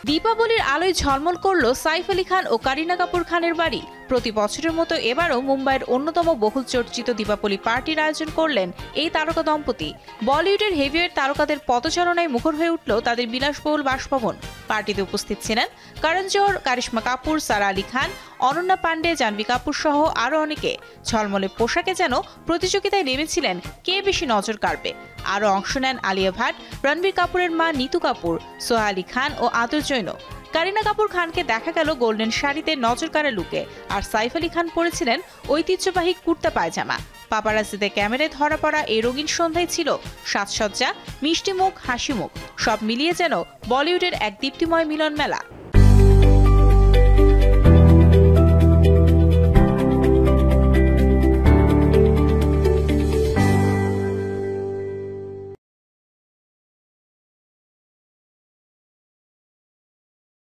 দীপাবলির আলোয় ঝলমল করল সাইফ আলী খান ও কারিনা কাপুর খানের বাড়ি। প্রতি বছরের মতো এবারও মুম্বাইয়ের অন্যতম বহুল চর্চিত দীপাবলি পার্টির আয়োজন করলেন এই তারকা দম্পতি। বলিউডের হেভিওয়েট তারকাদের পদচারণায় মুখর হয়ে উঠল তাদের বিলাসবহুল বাসভবন। পার্টিতে উপস্থিত ছিলেন করণ জোহর, কারিশমা কাপুর, সারা আলী খান, অনন্যা পান্ডে, জাহ্নবী কাপুর সহ আরও অনেকে। ঝলমলে পোশাকে যেন প্রতিযোগিতায় নেমেছিলেন কে বেশি নজর কাড়বে। আরও অংশ নেন আলিয়া ভাট, রণবীর কাপুরের মা নিতু কাপুর, সোহা আলী খান ও আদর জৈন। কারিনা কাপুর খানকে দেখা গেল গোল্ডেন শাড়িতে নজর কাড়া লুকে, আর সাইফ আলী খান পরেছিলেন ঐতিহ্যবাহী কুর্তা পায়জামা। পাপারাজিদের ক্যামেরায় ধরা পড়া এই রঙিন সন্ধ্যায় ছিল সাজসজ্জা, মিষ্টি মুখ, হাসি মুখ, সব মিলিয়ে যেন বলিউডের এক দীপ্তিময় মিলন মেলা।